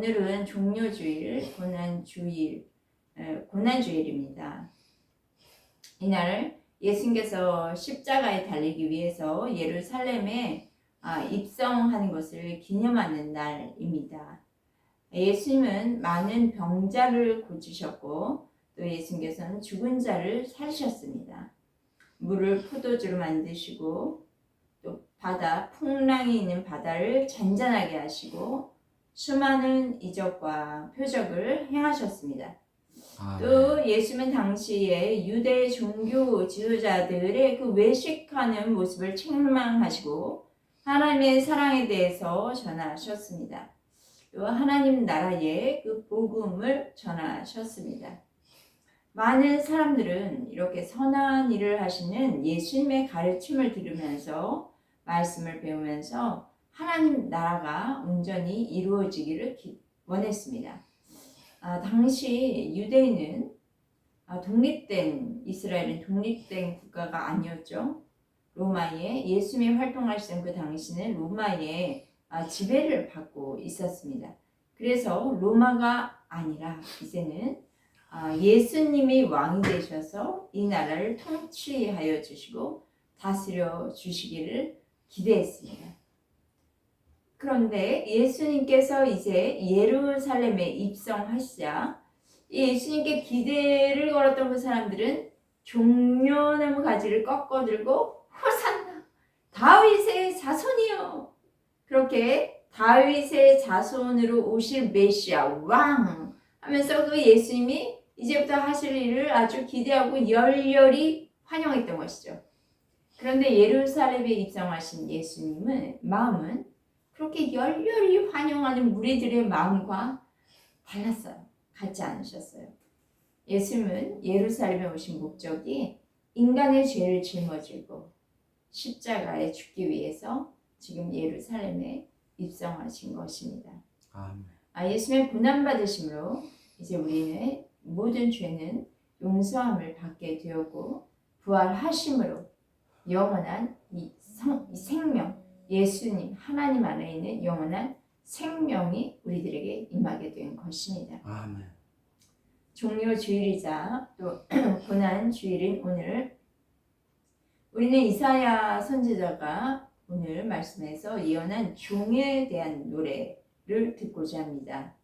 오늘은 종료주일, 고난주일입니다. 이날 예수님께서 십자가에 달리기 위해서 예루살렘에 입성하는 것을 기념하는 날입니다. 예수님은 많은 병자를 고치셨고 또 예수님께서는 죽은 자를 살리셨습니다. 물을 포도주로 만드시고 또 풍랑이 있는 바다를 잔잔하게 하시고 수많은 이적과 표적을 행하셨습니다. 또 예수님은 당시에 유대 종교 지도자들의 그 외식하는 모습을 책망하시고 하나님의 사랑에 대해서 전하셨습니다. 또 하나님 나라의 그 복음을 전하셨습니다. 많은 사람들은 이렇게 선한 일을 하시는 예수님의 가르침을 들으면서 말씀을 배우면서 하나님 나라가 온전히 이루어지기를 원했습니다. 당시 유대인은 이스라엘은 독립된 국가가 아니었죠. 로마에 예수님이 활동하시던 그 당시는 로마의 지배를 받고 있었습니다. 그래서 로마가 아니라 이제는 예수님이 왕이 되셔서 이 나라를 통치하여 주시고 다스려 주시기를 기대했습니다. 그런데 예수님께서 이제 예루살렘에 입성하시자 예수님께 기대를 걸었던 그 사람들은 종려나무 가지를 꺾어들고 호산나 다윗의 자손이요, 그렇게 다윗의 자손으로 오실 메시아 왕 하면서 그 예수님이 이제부터 하실 일을 아주 기대하고 열렬히 환영했던 것이죠. 그런데 예루살렘에 입성하신 예수님의 마음은 그렇게 열렬히 환영하는 무리들의 마음과 달랐어요. 같지 않으셨어요. 예수님은 예루살렘에 오신 목적이 인간의 죄를 짊어지고 십자가에 죽기 위해서 지금 예루살렘에 입성하신 것입니다. 예수님의 고난받으심으로 이제 우리는 모든 죄는 용서함을 받게 되었고 부활하심으로 영원한 이 생명, 예수님 하나님 안에 있는 영원한 생명이 우리들에게 임하게 된 것입니다. 아멘. 종료주일이자 또 고난주일인 오늘 우리는 이사야 선지자가 오늘 말씀에서 예언한 종에 대한 노래를 듣고자 합니다.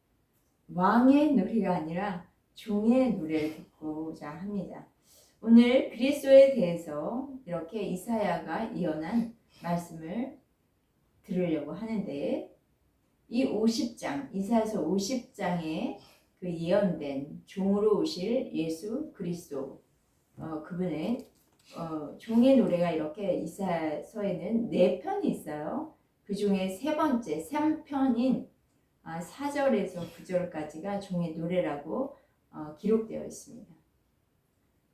왕의 노래가 아니라 종의 노래를 듣고자 합니다. 오늘 그리스도에 대해서 이렇게 이사야가 예언한 말씀을 들으려고 하는데 이 50장, 이사야서 50장에 그 예언된 종으로 오실 예수 그리스도 그분의 종의 노래가 이렇게 이사야서에는 4편이 있어요. 그 중에 세 번째 3편인 4절에서 9절까지가 종의 노래라고 기록되어 있습니다.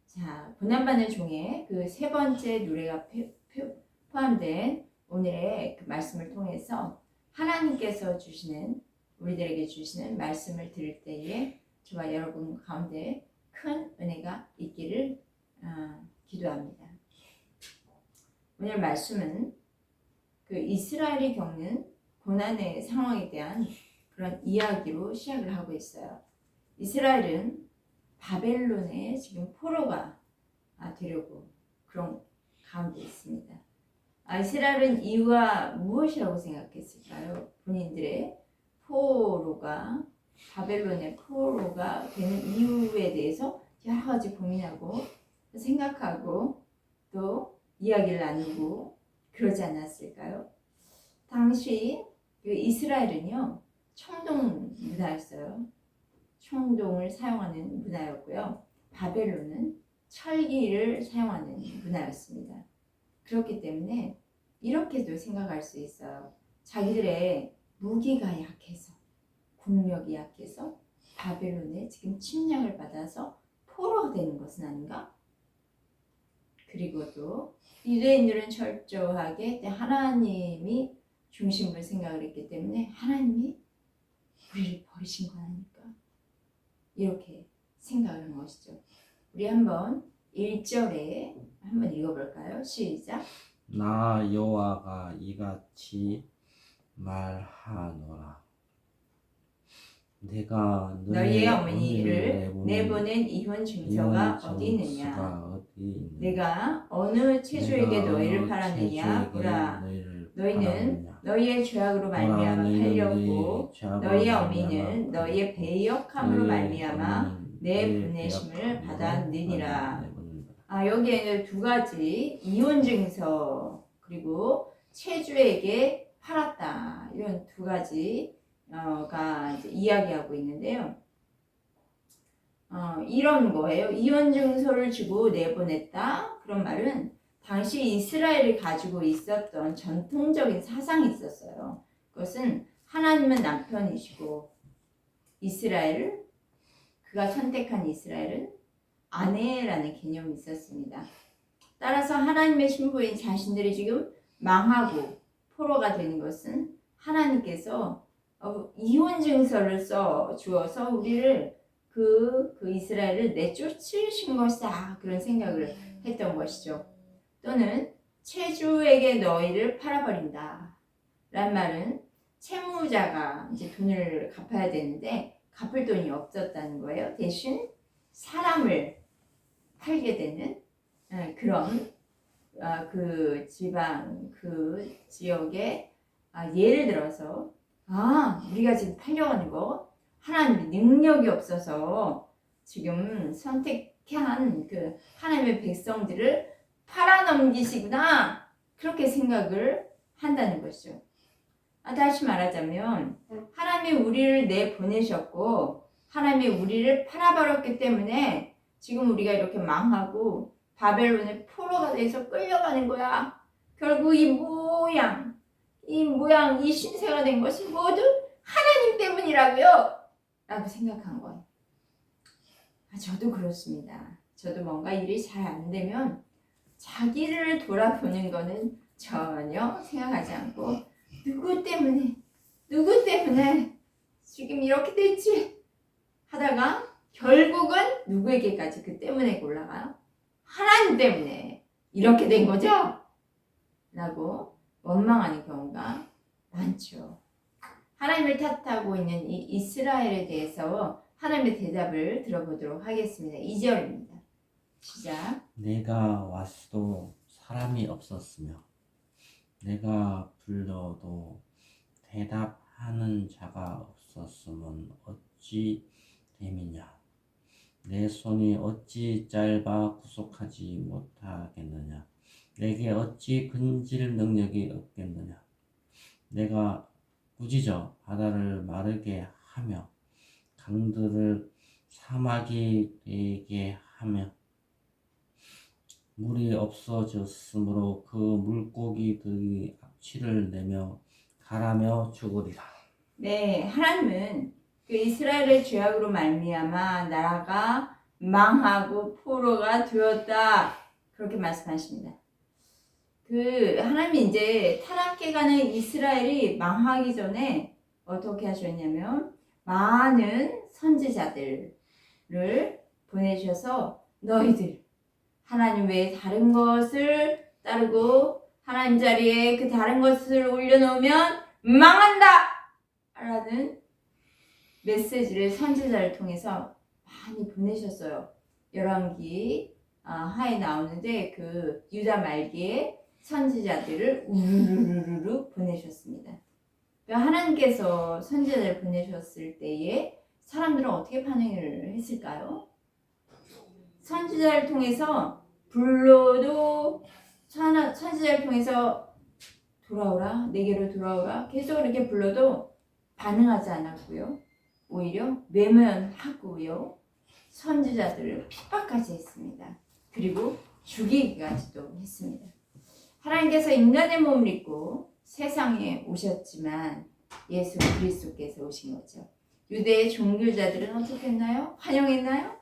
자, 고난받는 종의 그 세 번째 노래가 포함된 오늘의 그 말씀을 통해서 하나님께서 우리들에게 주시는 말씀을 들을 때에 저와 여러분 가운데 큰 은혜가 있기를 기도합니다. 오늘 말씀은 그 이스라엘이 겪는 고난의 상황에 대한 그런 이야기로 시작을 하고 있어요. 이스라엘은 바벨론에 지금 포로가 되려고 그런 가운데 있습니다. 이스라엘은 이유가 무엇이라고 생각했을까요? 본인들의 바벨론의 포로가 되는 이유에 대해서 여러 가지 고민하고 생각하고 또 이야기를 나누고 그러지 않았을까요? 당시 그 이스라엘은요, 청동 문화였어요. 청동을 사용하는 문화였고요. 바벨론은 철기를 사용하는 문화였습니다. 그렇기 때문에 이렇게도 생각할 수 있어요. 자기들의 무기가 약해서, 국력이 약해서 바벨론에 지금 침략을 받아서 포로가 되는 것은 아닌가? 그리고 또 유대인들은 철저하게 하나님이 중심을 생각을 했기 때문에 하나님이 우리를 버리신 건 아닐까? 이렇게 생각을 한 것이죠. 우리 한번 1절에 한번 읽어볼까요? 시작. 나 여호와가 이같이 말하노라. 내가 너희의 너희의 어머니를 내보낸 이혼 증서가 이혼 어디 있느냐? 증서가 어디 있느냐? 내가 어느 체주에게 내가 너희를 어느 팔았느냐? 체주에게 보라, 너희를 너희는 팔았느냐? 너희의 죄악으로 말미암아 너희는 팔렸고 너희의 죄악으로 너희의 말미암아 어미는 너희의 팔렸고 배역함으로 너희의 말미암아 어미는 내 너희의 보내심을 배역함으로 받았느니라. 내보낸다. 여기에는 두 가지 이혼 증서 그리고 체주에게 팔았다 이런 두 가지가 이제 이야기하고 있는데요. 이런 거예요. 이혼 증서를 주고 내보냈다. 그런 말은 당시 이스라엘이 가지고 있었던 전통적인 사상이 있었어요. 그것은 하나님은 남편이시고 이스라엘, 그가 선택한 이스라엘은 아내라는 개념이 있었습니다. 따라서 하나님의 신부인 자신들이 지금 망하고 포로가 되는 것은 하나님께서 이혼 증서를 써 주어서 우리를 그 이스라엘을 내쫓으신 것이다 그런 생각을 했던 것이죠. 또는 채주에게 너희를 팔아버린다 라는 말은 채무자가 이제 돈을 갚아야 되는데 갚을 돈이 없었다는 거예요. 대신 사람을 팔게 되는 그런 그 지방 그 지역에 예를 들어서 우리가 지금 팔려가는 거 하나님의 능력이 없어서 지금 선택한 그 하나님의 백성들을 팔아넘기시구나 그렇게 생각을 한다는 것이죠. 다시 말하자면 하나님이 우리를 내보내셨고 하나님이 우리를 팔아버렸기 때문에 지금 우리가 이렇게 망하고 바벨론의 포로가 돼서 끌려가는 거야. 결국 이 신세가 된 것이 모두 하나님 때문이라고요. 라고 생각한 거예요. 저도 그렇습니다. 저도 뭔가 일이 잘 안 되면 자기를 돌아보는 거는 전혀 생각하지 않고 누구 때문에 지금 이렇게 됐지 하다가 결국은 누구에게까지 그 때문에 올라가요? 하나님 때문에 이렇게 된 거죠? 라고 원망하는 경우가 많죠. 하나님을 탓하고 있는 이 이스라엘에 대해서 하나님의 대답을 들어보도록 하겠습니다. 2절입니다. 시작. 내가 왔어도 사람이 없었으며 내가 불러도 대답하는 자가 없었으면 어찌 됨이냐? 내 손이 어찌 짧아 구속하지 못하겠느냐? 내게 어찌 근질 능력이 없겠느냐? 내가 꾸짖어 바다를 마르게 하며 강들을 사막이 되게 하며 물이 없어졌으므로 그 물고기들이 악취를 내며 가라며 죽으리라. 네, 하나님은 그 이스라엘의 죄악으로 말미암아 나라가 망하고 포로가 되었다 그렇게 말씀하십니다. 하나님이 이제 타락해가는 이스라엘이 망하기 전에 어떻게 하셨냐면 많은 선지자들을 보내셔서 너희들 하나님 외에 다른 것을 따르고 하나님 자리에 그 다른 것을 올려놓으면 망한다! 라는 메시지를 선지자를 통해서 많이 보내셨어요. 열왕기 하에 나오는데 그 유다 말기에 선지자들을 우르르르르 보내셨습니다. 하나님께서 선지자를 보내셨을 때에 사람들은 어떻게 반응을 했을까요? 선지자를 통해서 불러도 선지자를 통해서 돌아오라, 내게로 돌아오라 계속 이렇게 불러도 반응하지 않았고요. 오히려 외면하고요. 선지자들을 핍박까지 했습니다. 그리고 죽이기까지도 했습니다. 하나님께서 인간의 몸을 입고 세상에 오셨지만 예수 그리스도께서 오신 거죠. 유대의 종교자들은 어떻게 했나요? 환영했나요?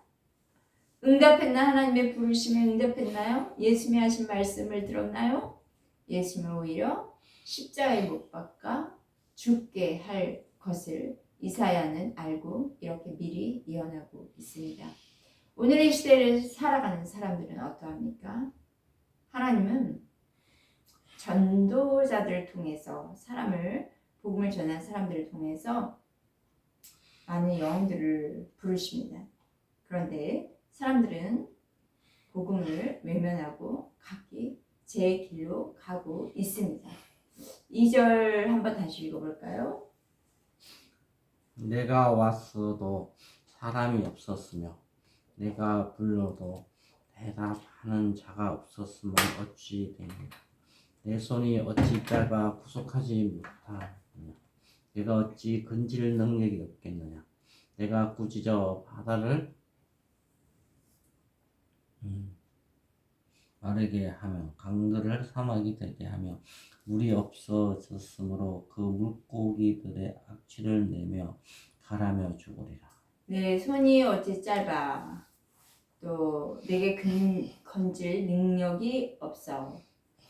응답했나? 하나님의 부르심에 응답했나요? 예수님이 하신 말씀을 들었나요? 예수님은 오히려 십자가에 못 박아 죽게 할 것을 이사야는 알고 이렇게 미리 예언하고 있습니다. 오늘의 시대를 살아가는 사람들은 어떠합니까? 하나님은 전도자들을 통해서 복음을 전한 사람들을 통해서 많은 영혼들을 부르십니다. 그런데 사람들은 복음을 외면하고 각기 제 길로 가고 있습니다. 2절 한번 다시 읽어볼까요? 내가 왔어도 사람이 없었으며 내가 불러도 대답하는 자가 없었으면 어찌 되냐. 내 손이 어찌 짧아 구속하지 못하느냐. 내가 어찌 건질 능력이 없겠느냐. 내가 꾸짖어 바다를 마르게 하며 강들을 사막이 되게 하며 물이 없어졌으므로 그 물고기들의 악취를 내며 가라며 죽으리라. 내 손이 어찌 짧아 또 내게 건질 능력이 없어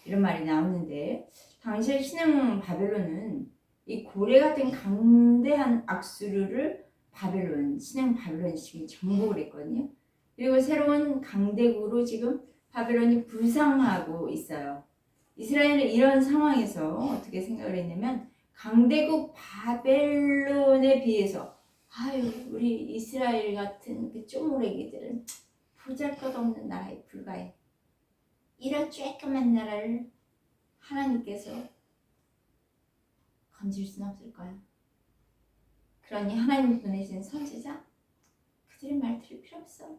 이런 말이 나오는데 당시 신흥 바벨론은 이 고래 같은 강대한 악수르를 신흥 바벨론이 지금 정복을 했거든요. 그리고 새로운 강대국으로 지금 바벨론이 부상하고 있어요. 이스라엘은 이런 상황에서 어떻게 생각을 했냐면 강대국 바벨론에 비해서 아유 우리 이스라엘 같은 그 쪼무레기들은 보잘것없는 나라에 불과해. 이런 쬐끄만 나라를 하나님께서 건질 수는 없을까요? 그러니 하나님 보내신 선지자 그들의 말 들을 필요 없어.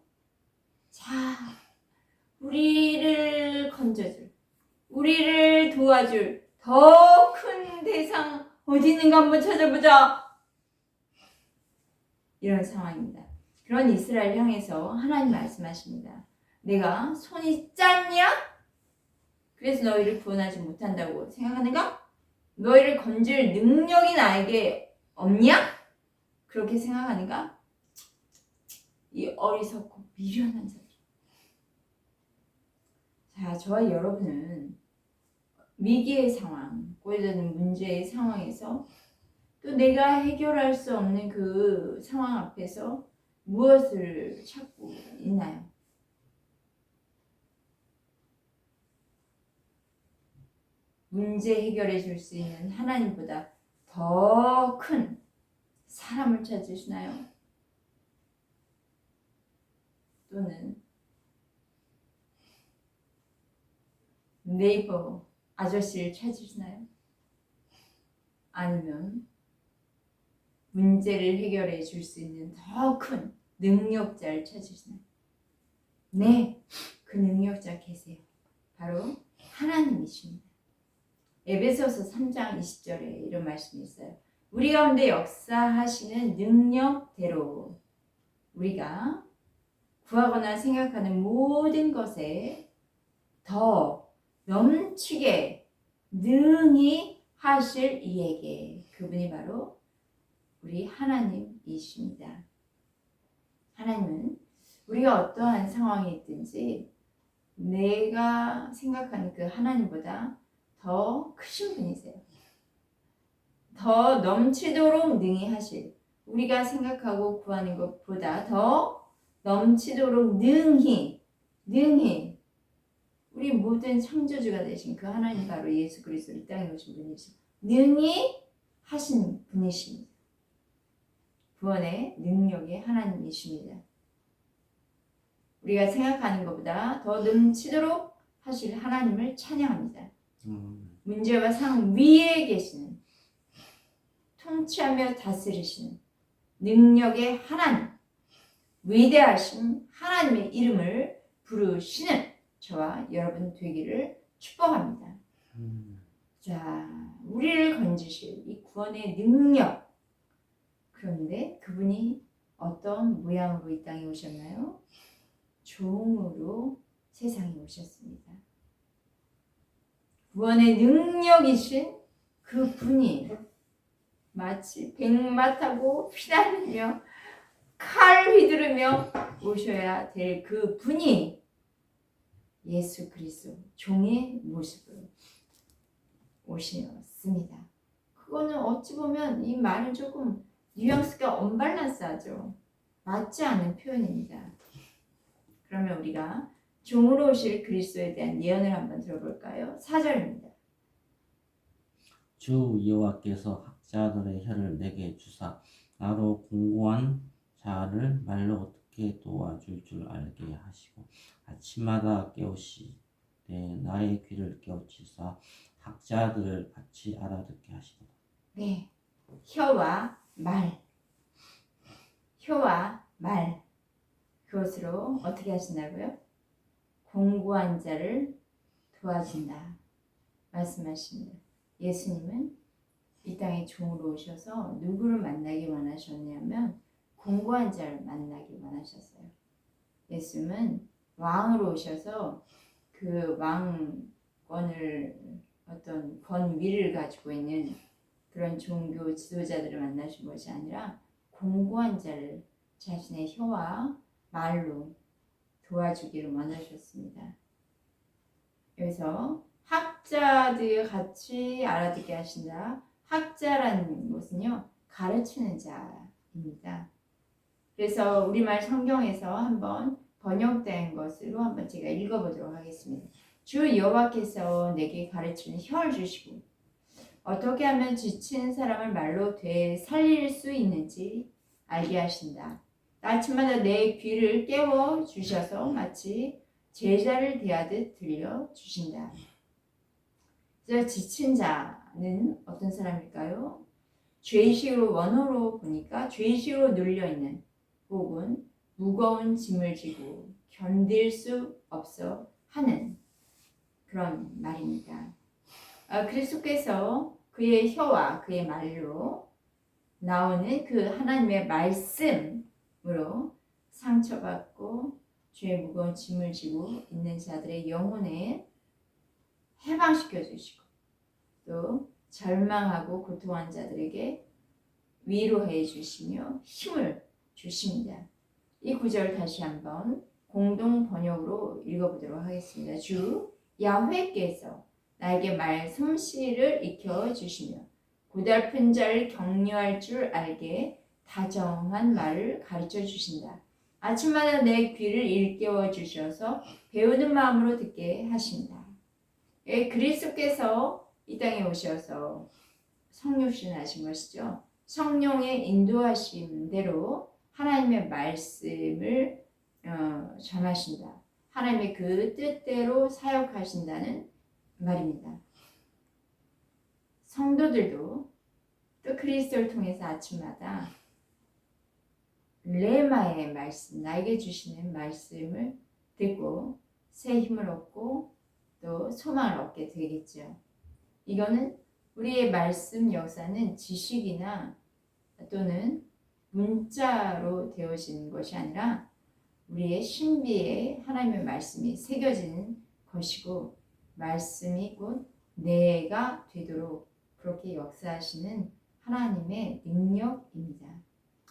자, 우리를 건져줄, 우리를 도와줄 더 큰 대상 어디 있는가 한번 찾아보자. 이런 상황입니다. 그런 이스라엘 향해서 하나님 말씀하십니다. 내가 손이 짧냐? 그래서 너희를 구원하지 못한다고 생각하는가? 너희를 건질 능력이 나에게 없냐? 그렇게 생각하는가? 이 어리석고 미련한 자들. 자, 저와 여러분은 위기의 상황, 꼬여드는 문제의 상황에서 또 내가 해결할 수 없는 그 상황 앞에서 무엇을 찾고 있나요? 문제 해결해 줄 수 있는 하나님보다 더 큰 사람을 찾으시나요? 또는 네이버 아저씨를 찾으시나요? 아니면 문제를 해결해 줄 수 있는 더 큰 능력자를 찾으시나요? 네, 그 능력자 계세요. 바로 하나님이십니다. 에베소서 3장 20절에 이런 말씀이 있어요. 우리 가운데 역사하시는 능력대로 우리가 구하거나 생각하는 모든 것에 더 넘치게 능히 하실 이에게, 그분이 바로 우리 하나님이십니다. 하나님은 우리가 어떠한 상황에 있든지 내가 생각하는 그 하나님보다 더 크신 분이세요. 더 넘치도록 능히 하실, 우리가 생각하고 구하는 것보다 더 넘치도록 능히 우리 모든 창조주가 되신 그 하나님, 바로 예수 그리스도 이 땅에 오신 분이시죠. 능히 하신 분이십니다. 구원의 능력의 하나님이십니다. 우리가 생각하는 것보다 더 넘치도록 하실 하나님을 찬양합니다. 문제와 상 위에 계시는, 통치하며 다스리시는 능력의 하나님, 위대하신 하나님의 이름을 부르시는 저와 여러분 되기를 축복합니다. 자, 우리를 건지실 이 구원의 능력. 그런데 그분이 어떤 모양으로 이 땅에 오셨나요? 종으로 세상에 오셨습니다. 구원의 능력이신 그 분이 마치 백마 타고 휘날리며 칼 휘두르며 오셔야 될 그 분이 예수 그리스도 종의 모습으로 오셨습니다. 그거는 어찌 보면 이 말은 조금 뉘앙스가 언밸런스하죠. 맞지 않는 표현입니다. 그러면 우리가 종으로 오실 그리스도에 대한 예언을 한번 들어볼까요? 4절입니다. 주 여호와께서 학자들의 혀를 내게 주사 나로 공고한 자를 말로 어떻게 도와줄 줄 알게 하시고 아침마다 깨우시되 나의 귀를 깨우치사 학자들을 같이 알아듣게 하시도다. 네, 혀와 말, 혀와 말 그것으로 어떻게 하신다고요? 공고한 자를 도와준다 말씀하십니다. 예수님은 이 땅에 종으로 오셔서 누구를 만나기 원하셨냐면 공고한 자를 만나기 원하셨어요. 예수님은 왕으로 오셔서 그 왕권을 어떤 권위를 가지고 있는 그런 종교 지도자들을 만나신 것이 아니라 공고한 자를 자신의 혀와 말로 도와주기를 원하셨습니다. 그래서 학자들 같이 알아듣게 하신다. 학자라는 것은요, 가르치는 자입니다. 그래서 우리말 성경에서 한번 번역된 것으로 한번 제가 읽어보도록 하겠습니다. 주 여호와께서 내게 가르치는 혀를 주시고 어떻게 하면 지친 사람을 말로 되살릴 수 있는지 알게 하신다. 아침마다 내 귀를 깨워 주셔서 마치 제자를 대하듯 들려 주신다. 그래서 지친 자는 어떤 사람일까요? 죄의식으로 원어로 보니까 죄의식으로 눌려있는 혹은 무거운 짐을 지고 견딜 수 없어 하는 그런 말입니다. 그리스도께서 그의 혀와 그의 말로 나오는 그 하나님의 말씀으로 상처받고 죄의 무거운 짐을 지고 있는 자들의 영혼에 해방시켜 주시고 또 절망하고 고통한 자들에게 위로해 주시며 힘을 주십니다. 이 구절 다시 한번 공동 번역으로 읽어보도록 하겠습니다. 주 야훼께서 나에게 말 솜씨를 익혀 주시며 고달픈 자를 격려할 줄 알게 다정한 말을 가르쳐 주신다. 아침마다 내 귀를 일깨워 주셔서 배우는 마음으로 듣게 하신다. 그리스도께서 이 땅에 오셔서 성육신 하신 것이죠. 성령의 인도하심대로 하나님의 말씀을 전하신다. 하나님의 그 뜻대로 사역하신다는 말입니다. 성도들도 또 그리스도를 통해서 아침마다 레마의 말씀, 나에게 주시는 말씀을 듣고 새 힘을 얻고 또 소망을 얻게 되겠죠. 이거는 우리의 말씀 역사는 지식이나 또는 문자로 되어진 것이 아니라 우리의 신비에 하나님의 말씀이 새겨지는 것이고 말씀이 곧 내가 되도록 그렇게 역사하시는 하나님의 능력입니다.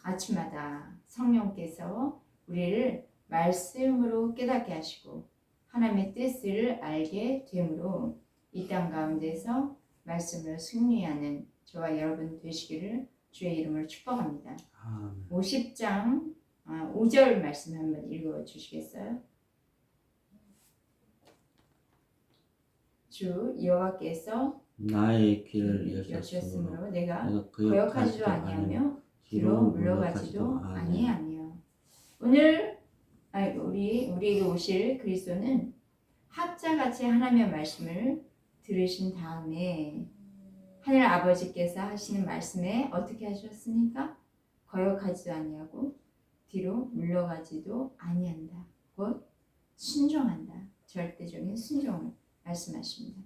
아침마다 성령께서 우리를 말씀으로 깨닫게 하시고 하나님의 뜻을 알게 되므로 이 땅 가운데서 말씀을 승리하는 저와 여러분 되시기를 주의 이름으로 축복합니다. 50장 5절 말씀 한번 읽어주시겠어요? 주 여호와께서 나의 귀를 여셨으므로 내가 거역하지도 거역하지도 아니하며 뒤로 물러가지도 아니하며. 오늘 우리에게 오실 그리스도는 학자같이 하나님의 말씀을 들으신 다음에 하늘 아버지께서 하시는 말씀에 어떻게 하셨습니까? 거역하지도 아니하고 뒤로 물러가지도 아니한다. 곧 순종한다. 절대적인 순종을 말씀하십니다.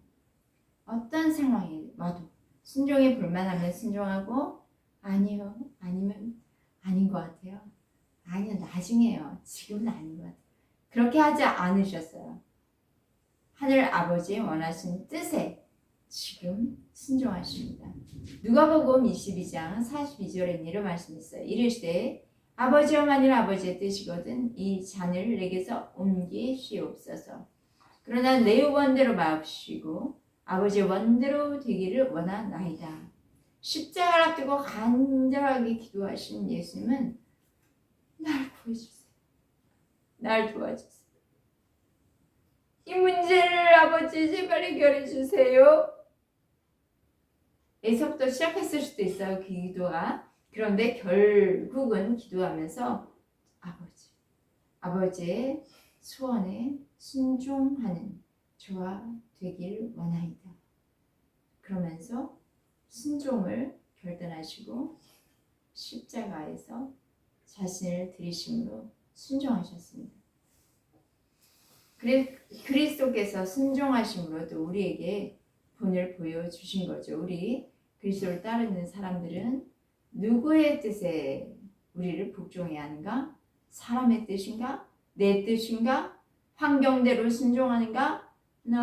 어떤 상황이 와도 순종에 불만하면 순종하고 아니요, 아니면 아닌 것 같아요. 아니요, 나중에요. 지금은 아닌 것 같아요. 그렇게 하지 않으셨어요. 하늘 아버지의 원하신 뜻에 지금 순종하십니다. 누가복음 22장 42절에 이런 말씀이 있어요. 이르시되 아버지여 만일 아버지의 뜻이거든 이 잔을 내게서 옮기시옵소서. 그러나 내 원대로 마옵시고 아버지의 원대로 되기를 원하나이다. 십자가를 앞두고 간절하게 기도하신 예수님은 날 구해주세요. 날 도와주세요. 이 문제를 아버지 제발 해결해 주세요. 에서부터 시작했을 수도 있어요. 그 기도가. 그런데 결국은 기도하면서 아버지의 소원에 순종하는 저와 되길 원하이다. 그러면서 순종을 결단하시고 십자가에서 자신을 들이심으로 순종하셨습니다. 그리스도께서 순종하심으로 또 우리에게 본을 보여주신 거죠. 우리 그리스도를 따르는 사람들은 누구의 뜻에 우리를 복종해야 하는가? 사람의 뜻인가? 내 뜻인가? 환경대로 순종하는가? No.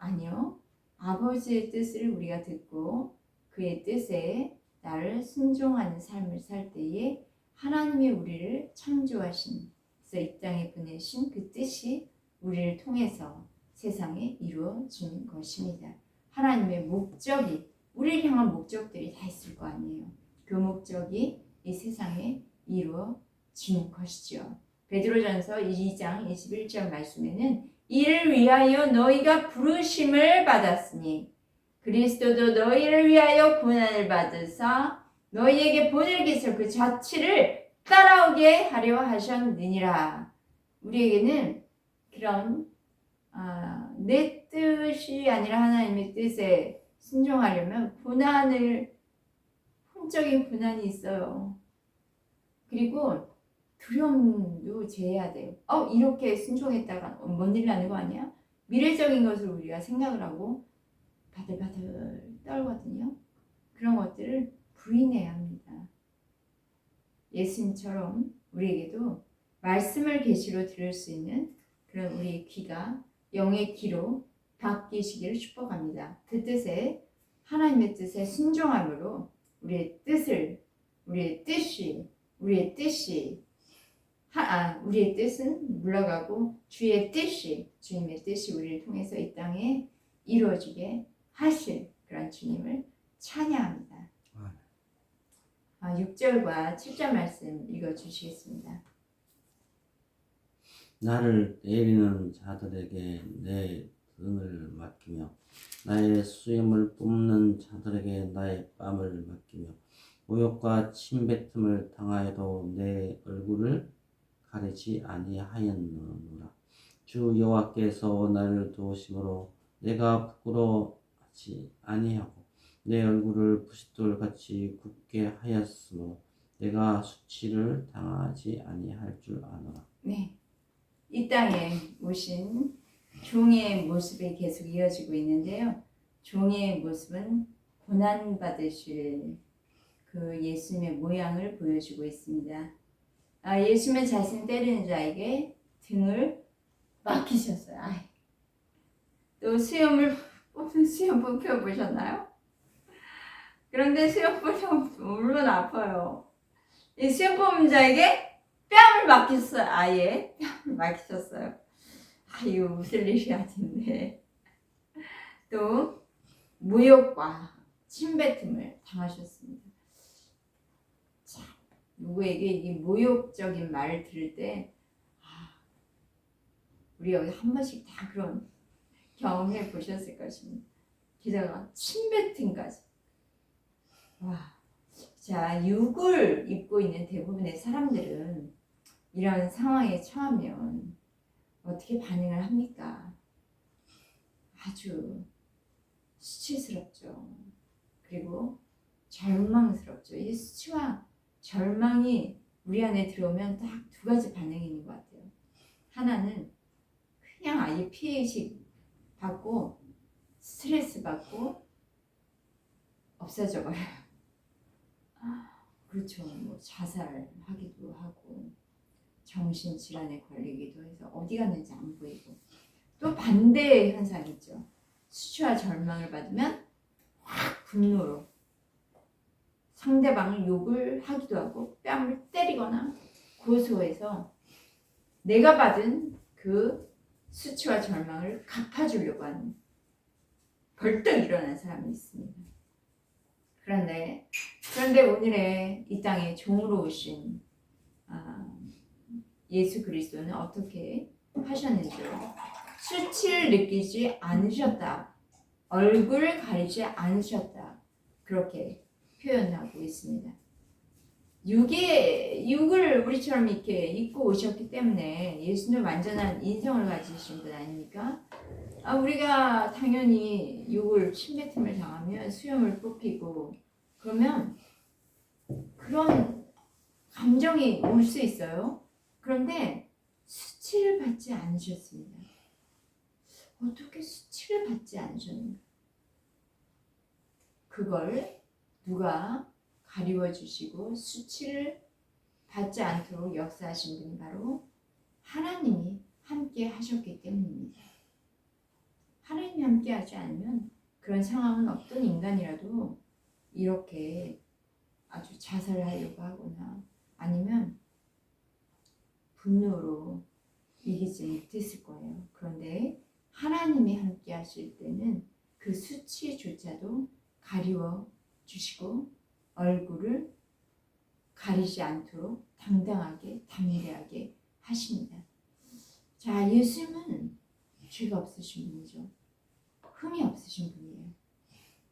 아니요. 아버지의 뜻을 우리가 듣고 그의 뜻에 나를 순종하는 삶을 살 때에 하나님이 우리를 창조하신, 그래서 이 땅에 보내신 그 뜻이 우리를 통해서 세상에 이루어진 것입니다. 하나님의 목적이, 우리를 향한 목적들이 다 있을 거 아니에요. 그 목적이 이 세상에 이루어진 것이죠. 베드로전서 2장 21절 말씀에는 이를 위하여 너희가 부르심을 받았으니 그리스도도 너희를 위하여 고난을 받으사 너희에게 본을 기서 그 자취를 따라오게 하려 하셨느니라. 우리에게는 그런 내 뜻이 아니라 하나님의 뜻에 순종하려면 혼적인 고난이 있어요. 그리고 두려움도 제해야 돼요. 이렇게 순종했다가 뭔 일 나는 거 아니야? 미래적인 것을 우리가 생각을 하고 바들바들 떨거든요. 그런 것들을 부인해야 합니다. 예수님처럼 우리에게도 말씀을 계시로 들을 수 있는 그런 우리의 귀가 영의 귀로 바뀌시기를 축복합니다. 그 뜻에, 하나님의 뜻에 순종함으로 우리의 뜻은 물러가고 주님의 뜻이 우리를 통해서 이 땅에 이루어지게 하실 그런 주님을 찬양합니다. 6절과 7절 말씀 읽어주시겠습니다. 나를 때리는 자들에게 내 등을 맡기며 나의 수염을 뽑는 자들에게 나의 뺨을 맡기며 모욕과 침뱉음을 당하여도 내 얼굴을 가리지 아니하였느니라. 주 여호와께서 나를 도우심으로 내가 부끄러워하지 아니하고 내 얼굴을 부싯돌같이 굳게 하였으므로 내가 수치를 당하지 아니할 줄 아노라. 네, 이 땅에 오신 종의 모습이 계속 이어지고 있는데요. 종의 모습은 고난받으실 그 예수님의 모양을 보여주고 있습니다. 예수님은 자신 때리는 자에게 등을 맡기셨어요. 또 수염 뽑혀보셨나요? 그런데 수염 뽑으면 물론 아파요. 이 수염 뽑은 자에게 뺨을 맡겼어요. 아예 뺨을 맡기셨어요. 웃을 일이 아닌데. 또 모욕과 침뱉음을 당하셨습니다. 자, 누구에게 이 모욕적인 말을 들을 때 우리 여기 한 번씩 다 그런 경험해 보셨을 것입니다. 게다가 침뱉음까지. 자, 육을 입고 있는 대부분의 사람들은 이런 상황에 처하면 어떻게 반응을 합니까? 아주 수치스럽죠. 그리고 절망스럽죠. 이 수치와 절망이 우리 안에 들어오면 딱 두 가지 반응이 있는 것 같아요. 하나는 그냥 아예 피해의식 받고 스트레스 받고 없어져 버려요. 그렇죠. 자살하기도 하고 정신질환에 걸리기도 해서 어디 갔는지 안 보이고, 또 반대의 현상이 있죠. 수치와 절망을 받으면 확 분노로 상대방을 욕을 하기도 하고 뺨을 때리거나 고소해서 내가 받은 그 수치와 절망을 갚아주려고 하는, 벌떡 일어난 사람이 있습니다. 그런데 오늘의 이 땅에 종으로 오신 예수 그리스도는 어떻게 하셨는지요? 수치를 느끼지 않으셨다. 얼굴을 가리지 않으셨다. 그렇게 표현하고 있습니다. 육을 우리처럼 이렇게 입고 오셨기 때문에 예수는 완전한 인성을 가지신 분 아닙니까? 우리가 당연히 육을 침뱉음을 당하면 수염을 뽑히고 그러면 그런 감정이 올 수 있어요. 그런데 수치를 받지 않으셨습니다. 어떻게 수치를 받지 않으셨는가? 그걸 누가 가리워 주시고 수치를 받지 않도록 역사하신 분이 바로 하나님이 함께 하셨기 때문입니다. 하나님이 함께 하지 않으면 그런 상황은 어떤 인간이라도 이렇게 아주 자살을 하려고 하거나 아니면 분노로 이기지 못했을 거예요. 그런데 하나님이 함께 하실 때는 그 수치조차도 가리워 주시고 얼굴을 가리지 않도록 당당하게 담대하게 하십니다. 자, 예수님은 죄가 없으신 분이죠. 흠이 없으신 분이에요.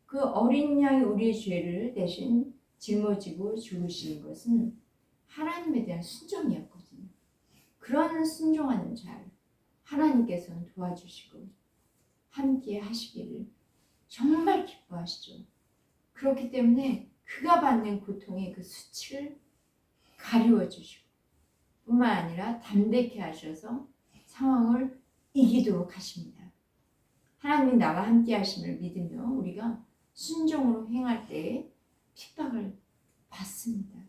그 어린 양이 우리의 죄를 대신 짊어지고 죽으신 것은 하나님에 대한 순종이었거든요. 그런 순종하는 자를 하나님께서는 도와주시고 함께 하시기를 정말 기뻐하시죠. 그렇기 때문에 그가 받는 고통의 그 수치를 가리워 주시고 뿐만 아니라 담대케 하셔서 상황을 이기도록 하십니다. 하나님이 나와 함께 하심을 믿으며 우리가 순종으로 행할 때 핍박을 받습니다.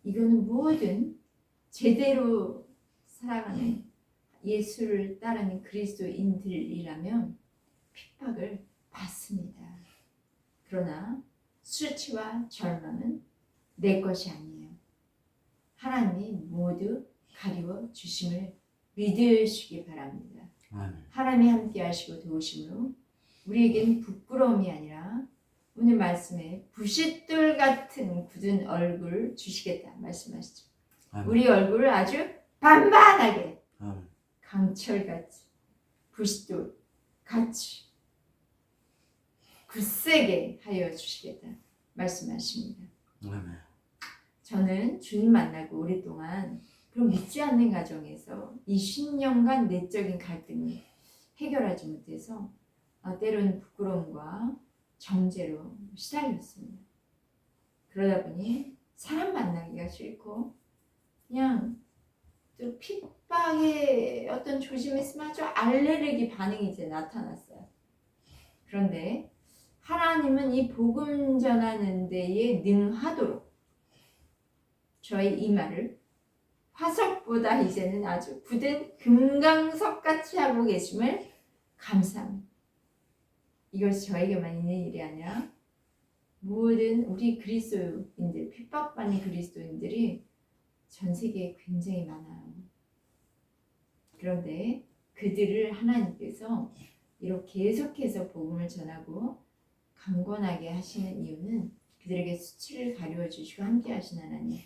이거는 뭐든 제대로 살아가는 예수를 따르는 그리스도인들이라면 핍박을 받습니다. 그러나 수치와 절망은 내 것이 아니에요. 하나님이 모두 가리워 주심을 믿으시기 바랍니다. 아멘. 하나님이 함께 하시고 도우심으로 우리에겐 부끄러움이 아니라 오늘 말씀에 부싯돌 같은 굳은 얼굴 주시겠다 말씀하시죠. 아멘. 우리 얼굴을 아주 반반하게 아멘. 강철같이 부싯돌 같이 굳세게 하여 주시겠다 말씀하십니다. 아멘. 저는 주님 만나고 오랫동안 그런 믿지 않는 가정에서 이 10년간 내적인 갈등을 해결하지 못해서 때로는 부끄러움과 정죄로 시달렸습니다. 그러다 보니 사람 만나기가 싫고 그냥 또 핍박에 어떤 조짐이 있으면 아주 알레르기 반응이 이제 나타났어요. 그런데 하나님은 이 복음 전하는 데에 능하도록 저의 이 말을 화석보다 이제는 아주 굳은 금강석같이 하고 계심을 감사합니다. 이것이 저에게만 있는 일이 아니라 모든 우리 그리스도인들, 핍박받는 그리스도인들이 전 세계에 굉장히 많아요. 그런데 그들을 하나님께서 이렇게 계속해서 복음을 전하고 강권하게 하시는 이유는 그들에게 수치를 가리워 주시고 함께 하신 하나님,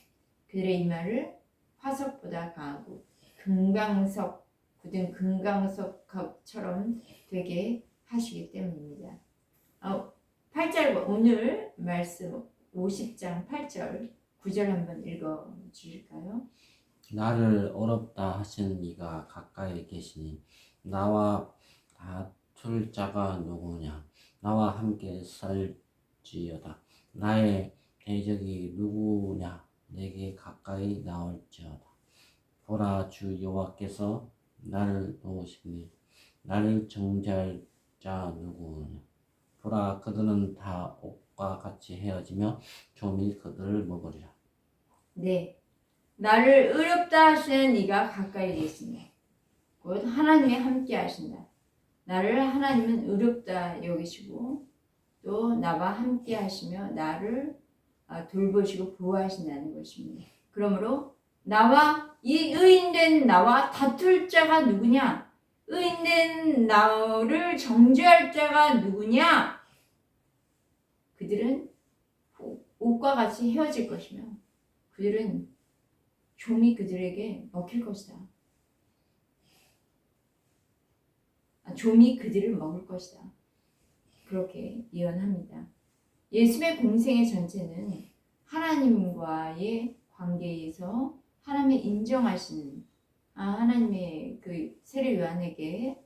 그들의 이 말을 화석보다 강하고 금강석, 굳은 금강석처럼 되게 하시기 때문입니다. 8절 오늘 말씀 50장 8절 9절 한번 읽어 주실까요? 나를 어렵다 하시는 이가 가까이 계시니 나와 다툴 자가 누구냐? 나와 함께 살지어다. 나의 대적이 누구냐? 내게 가까이 나올지어다. 보라, 주 여호와께서 나를 도우시니 나를 정죄할 자 누구냐? 보라, 그들은 다 옥과 같이 헤어지며 좀이 그들을 먹으리라. 네, 나를 의롭다 하시는 이가 가까이 계시니 곧 하나님이 함께 하신다. 나를 하나님은 의롭다 여기시고 또 나와 함께 하시며 나를 돌보시고 보호하신다는 것입니다. 그러므로 나와 이 의인된 나와 다툴 자가 누구냐? 의인된 나를 정죄할 자가 누구냐? 그들은 옥과 같이 헤어질 것이며 그들은 종이 그들에게 먹힐 것이다. 좀이 그들을 먹을 것이다. 그렇게 예언합니다. 예수의 공생의 전체는 하나님과의 관계에서 하나님의 인정하시는 하나님의 그 세례 요한에게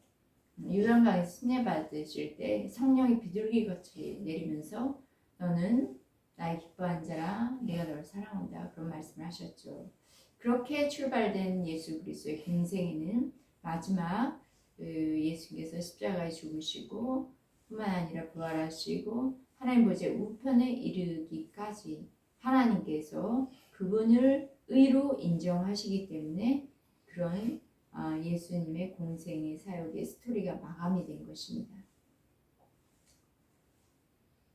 요단강에 순례 받으실 때 성령이 비둘기같이 내리면서 너는 나의 기뻐한 자라 내가 너를 사랑한다 그런 말씀을 하셨죠. 그렇게 출발된 예수 그리스도의 공생에는 마지막 예수께서 십자가에 죽으시고 뿐만 아니라 부활하시고 하나님 보좌 우편에 이르기까지 하나님께서 그분을 의로 인정하시기 때문에 그런 예수님의 공생의 사역의 스토리가 마감이 된 것입니다.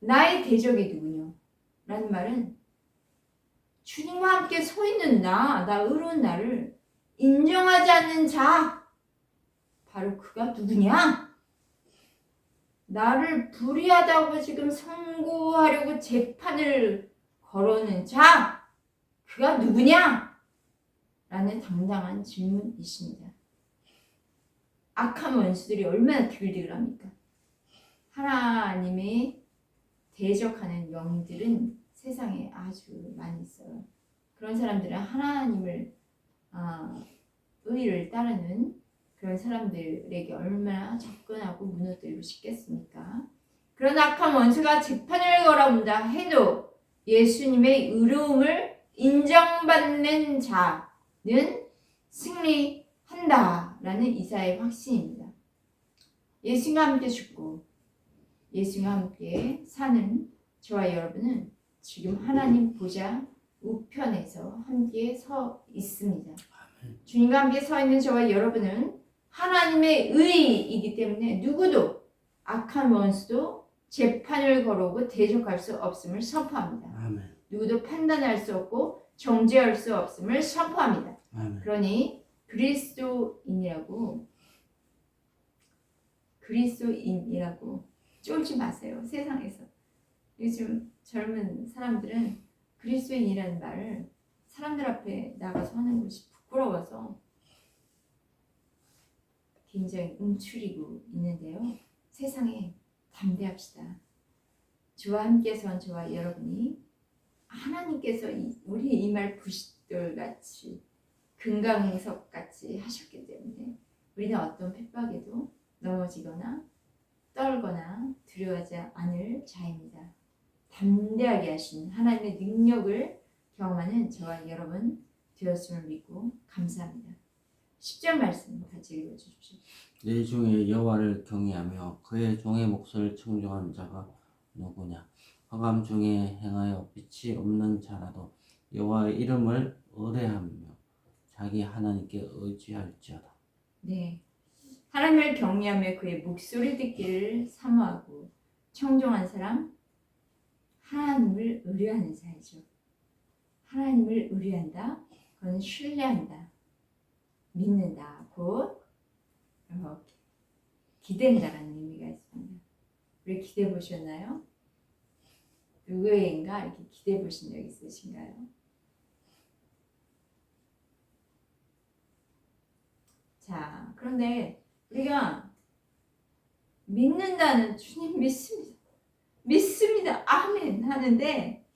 나의 대적이 누구냐? 라는 말은 주님과 함께 서 있는 나 의로운 나를 인정하지 않는 자, 바로 그가 누구냐? 나를 불의하다고 지금 선고하려고 재판을 걸어오는 자, 그가 누구냐? 라는 당당한 질문이십니다. 악한 원수들이 얼마나 디글디글합니까? 하나님의 대적하는 영들은 세상에 아주 많이 있어요. 그런 사람들은 하나님을 의를 따르는 그런 사람들에게 얼마나 접근하고 무너뜨리고 싶겠습니까? 그런 악한 원수가 재판을 걸어온다 해도 예수님의 의로움을 인정받는 자는 승리한다라는 이사의 확신입니다. 예수님과 함께 죽고 예수님과 함께 사는 저와 여러분은 지금 하나님 보좌 우편에서 함께 서 있습니다. 주님과 함께 서 있는 저와 여러분은 하나님의 의이기 때문에 누구도 악한 원수도 재판을 걸어오고 대적할 수 없음을 선포합니다. 아멘. 누구도 판단할 수 없고 정죄할 수 없음을 선포합니다. 아멘. 그러니 그리스도인이라고 쫄지 마세요. 세상에서. 요즘 젊은 사람들은 그리스도인이라는 말을 사람들 앞에 나가서 하는 것이 부끄러워서 굉장히 움츠리고 있는데요. 세상에 담대합시다. 주와 함께 선 저와 여러분이 하나님께서 우리 이 말 부싯돌같이 금강석같이 하셨기 때문에 우리는 어떤 핍박에도 넘어지거나 떨거나 두려워하지 않을 자입니다. 담대하게 하신 하나님의 능력을 경험하는 저와 여러분 되었음을 믿고 감사합니다. 10절 말씀 같이 읽어주십시오. 내 중에 여호와를 경외하며 그의 종의 몫을 청종한 자가 누구냐? 흑암 중에 행하여 빛이 없는 자라도 여호와의 이름을 의뢰하며 자기 하나님께 의지할지어다. 네, 하나님을 경외하며 그의 목소리 듣기를 사모하고 청종한 사람, 하나님을 의뢰하는 자이죠. 하나님을 의뢰한다, 그건 신뢰한다, 믿는다, 곧 이렇게 기댄다라는 의미가 있습니다. 우리 기대 보셨나요? 누구에게인가 이렇게 기대 보신 적 있으신가요? 자, 그런데 우리가 믿는다는 주님 믿습니다. 아멘 하는데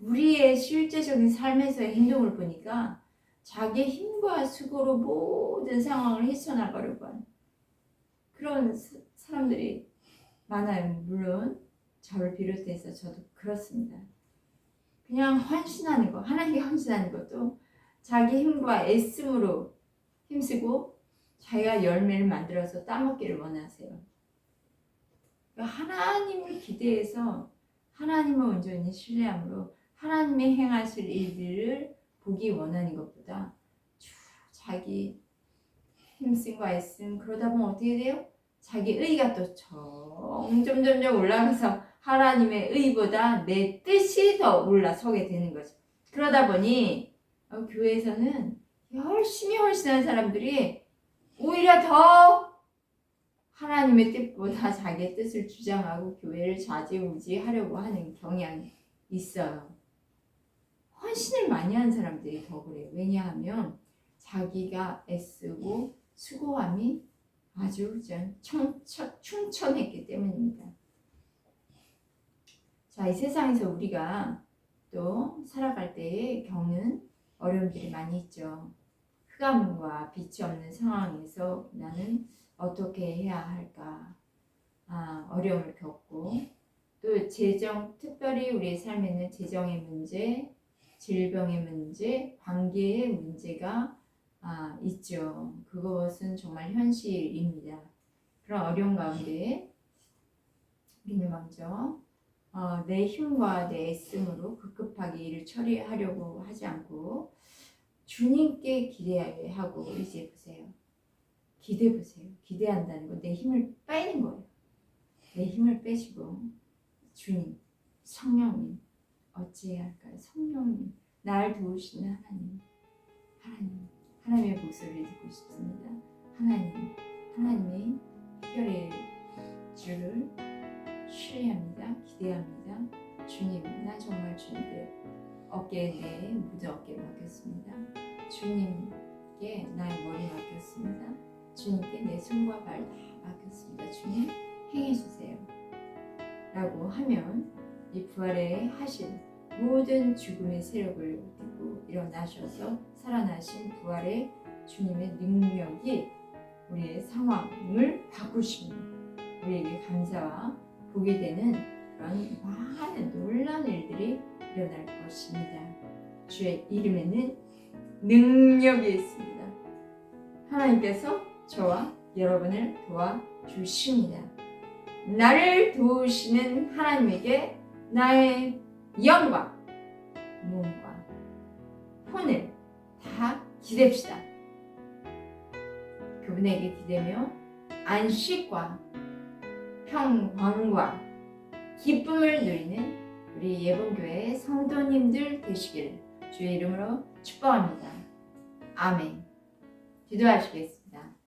우리의 실제적인 삶에서의 행동을 보니까 자기 힘과 수고로 모든 상황을 헤쳐나가려고 하는 그런 사람들이 많아요. 물론 저를 비롯해서 저도 그렇습니다. 그냥 헌신하는 거, 하나님께 헌신하는 것도 자기 힘과 애씀으로 힘쓰고 자기가 열매를 만들어서 따먹기를 원하세요. 그러니까 하나님을 기대해서 하나님을 온전히 신뢰함으로 하나님의 행하실 일들을 보기 원하는 것보다 자기 힘씀과 애씀 그러다 보면 어떻게 돼요? 자기 의가 또 점점 올라가서 하나님의 의보다 내 뜻이 더 올라서게 되는 거죠. 그러다 보니 교회에서는 열심히 헌신하는 사람들이 오히려 더 하나님의 뜻보다 자기의 뜻을 주장하고 교회를 좌지우지하려고 하는 경향이 있어요. 헌신을 많이 하는 사람들이 더 그래요. 왜냐하면 자기가 애쓰고 수고함이 아주 충천했기 때문입니다. 자, 이 세상에서 우리가 또 살아갈 때에 겪는 어려움들이 많이 있죠. 흑암과 빛이 없는 상황에서 나는 어떻게 해야 할까? 어려움을 겪고 또 재정, 특별히 우리의 삶에는 재정의 문제, 질병의 문제, 관계의 문제가 있죠. 그것은 정말 현실입니다. 그런 어려운 가운데 우리는 먼저 내 힘과 내 애씀으로 급급하게 일을 처리하려고 하지 않고 주님께 기대하고 의지해 보세요. 기대해 보세요. 기대한다는 건 내 힘을 빼는 거예요. 내 힘을 빼시고 주님, 성령님 어찌해야 할까요? 성령님, 나를 도우시는 하나님의 목소리를 듣고 싶습니다. 하나님의 해결의 줄을 신뢰합니다. 기대합니다. 주님, 나 정말 주님께 내 무저 어깨를 맡겼습니다. 주님께 나의 머리 맡겼습니다. 주님께 내 손과 발 다 맡겼습니다. 주님, 행해주세요. 라고 하면 이 부활에 하신 모든 죽음의 세력을 듣고 일어나셔서 살아나신 부활의 주님의 능력이 우리의 상황을 바꾸시는 우리에게 감사와 복이 되는 그런 많은 놀라운 일들이 일어날 것입니다. 주의 이름에는 능력이 있습니다. 하나님께서 저와 여러분을 도와주십니다. 나를 도우시는 하나님에게 나의 영과 몸과 혼을 다 기댑시다. 그분에게 기대며 안식과 평강과 기쁨을 누리는 우리 예봉교회 성도님들 되시기를 주의 이름으로 축복합니다. 아멘. 기도하시겠습니다.